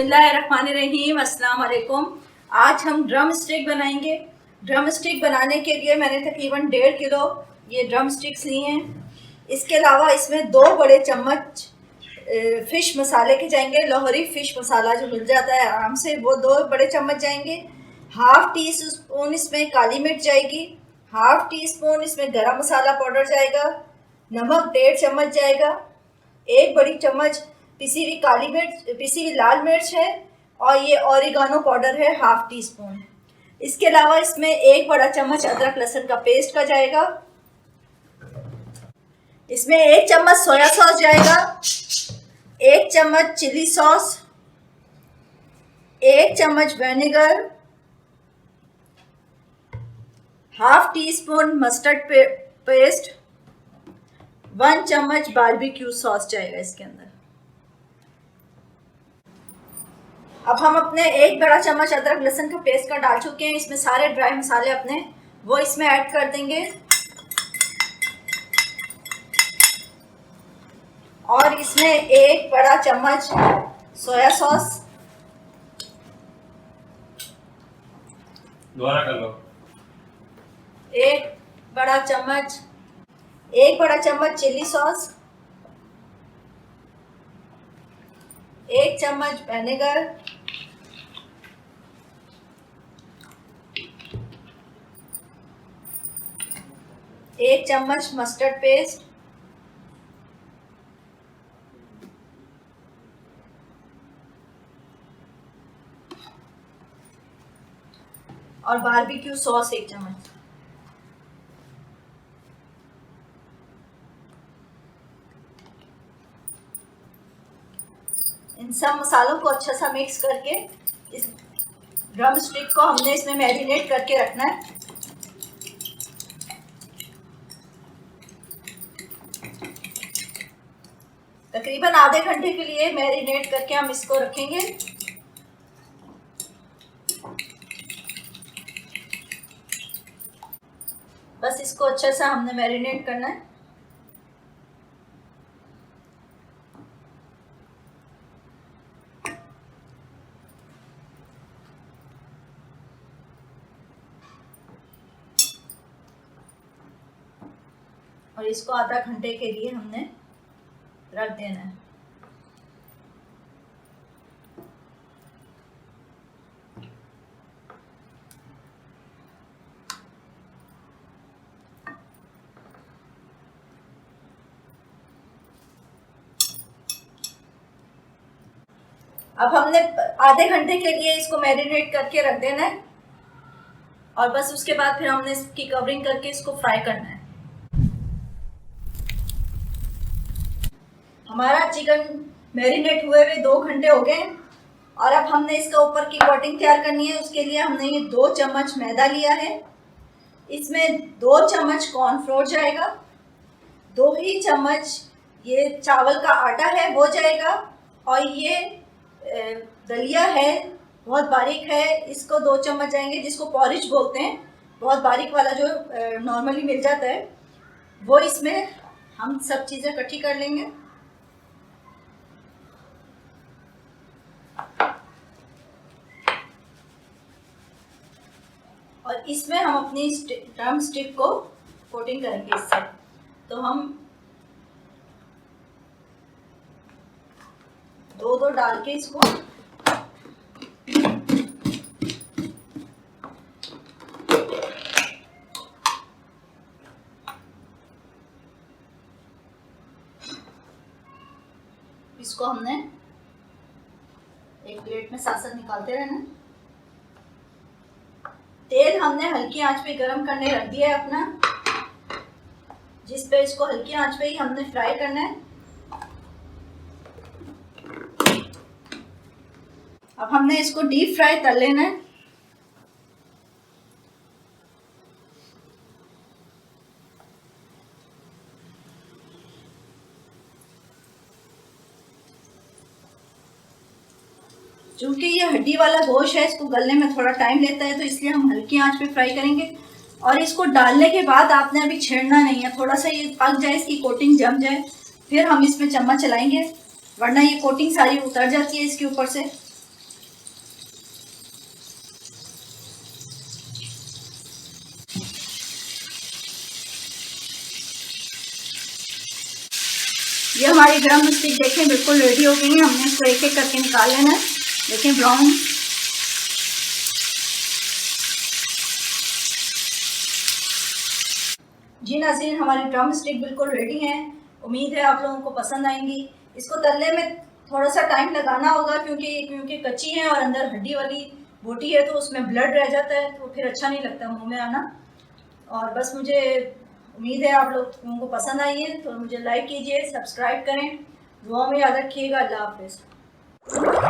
बिस्मिल्लाहिर्रहमानिर्रहीम, अस्सलाम वालेकुम। आज हम ड्रम स्टिक बनाएंगे। ड्रम स्टिक बनाने के लिए मैंने तकरीबन 1.5 किलो ये ड्रम स्टिक्स ली हैं। इसके अलावा इसमें 2 बड़े चम्मच फ़िश मसाले के जाएंगे। लाहौरी फ़िश मसाला जो मिल जाता है आराम से, वो 2 बड़े चम्मच जाएंगे। हाफ़ टी स्पून इसमें काली मिर्च जाएगी। हाफ़ टी स्पून इसमें गरम मसाला पाउडर जाएगा। नमक 1.5 चम्मच जाएगा। 1 बड़ी चम्मच पिसी हुई लाल मिर्च है। और ये ऑरिगानो पाउडर है हाफ़ टी स्पून। इसके अलावा इसमें 1 बड़ा चम्मच अदरक लहसुन का पेस्ट का जाएगा। इसमें 1 चम्मच सोया सॉस जाएगा, 1 चम्मच चिली सॉस, 1 चम्मच vinegar, half tea spoon mustard paste, 1 चम्मच बारबेक्यू सॉस जाएगा इसके अंदर। अब हम अपने 1 बड़ा चम्मच अदरक लहसुन का पेस्ट का डाल चुके हैं। इसमें सारे ड्राई मसाले अपने वो इसमें ऐड कर देंगे। और इसमें 1 बड़ा चम्मच सोया सॉस, दोबारा कर लो। 1 बड़ा चम्मच चिली सॉस, 1 चम्मच विनेगर, 1 चम्मच मस्टर्ड पेस्ट, और बारबेक्यू सॉस 1 चम्मच। इन सब मसालों को अच्छा सा मिक्स करके इस ड्रम स्टिक को हमने इसमें मैरिनेट करके रखना है। तकरीबन आधे घंटे के लिए मैरिनेट करके हम इसको रखेंगे। बस इसको अच्छा सा हमने मैरिनेट करना है। और इसको आधा घंटे के लिए हमने रख देना है। अब हमने आधे घंटे के लिए इसको मैरिनेट करके रख देना है। और बस उसके बाद फिर हमने इसकी कवरिंग करके इसको फ्राई करना है। हमारा चिकन मैरिनेट हुए हुए 2 घंटे हो गए। और अब हमने इसका ऊपर की कोटिंग तैयार करनी है। उसके लिए हमने ये 2 चम्मच मैदा लिया है। इसमें 2 चम्मच कॉर्नफ्लोर जाएगा, 2 ही चम्मच ये चावल का आटा है वो जाएगा। और ये दलिया है, बहुत बारीक है, इसको 2 चम्मच जाएंगे, जिसको पॉरिज बोलते हैं, बहुत बारीक वाला जो नॉर्मली मिल जाता है वो। इसमें हम सब चीज़ें इकट्ठी कर लेंगे। और इसमें हम अपनी ड्रम स्टिक को कोटिंग करेंगे इससे। तो हम 2 डाल के इसको हमने एक प्लेट में साथ साथ निकालते रहना। तेल हमने हल्की आंच पे गरम करने रख दिया है अपना, जिस पे इसको हल्की आंच पे ही हमने फ्राई करना है। अब हमने इसको डीप फ्राई कर लेना है। क्योंकि ये हड्डी वाला गोश्त है, इसको गलने में थोड़ा टाइम लेता है, तो इसलिए हम हल्की आंच पे फ्राई करेंगे। और इसको डालने के बाद आपने अभी छेड़ना नहीं है, थोड़ा सा ये पक जाए, इसकी कोटिंग जम जाए, फिर हम इसमें चम्मच चलाएंगे, वरना ये कोटिंग सारी उतर जाती है इसके ऊपर से। ये हमारी ड्रम स्टिक देखें बिल्कुल रेडी हो गई है। हमने इसको एक एक करके निकाल लेना है। देखें ब्राउन। जी नाज़रीन, हमारी ड्रम स्टिक बिल्कुल रेडी हैं। उम्मीद है आप लोगों को पसंद आएंगी। इसको तलने में थोड़ा सा टाइम लगाना होगा क्योंकि कच्ची है और अंदर हड्डी वाली बोटी है, तो उसमें ब्लड रह जाता है, तो फिर अच्छा नहीं लगता मुंह में आना। और बस मुझे उम्मीद है आप लोगों को पसंद आई है, तो मुझे लाइक कीजिए, सब्सक्राइब करें, दुआ में याद रखिएगा। अल्लाह हाफ़िज़।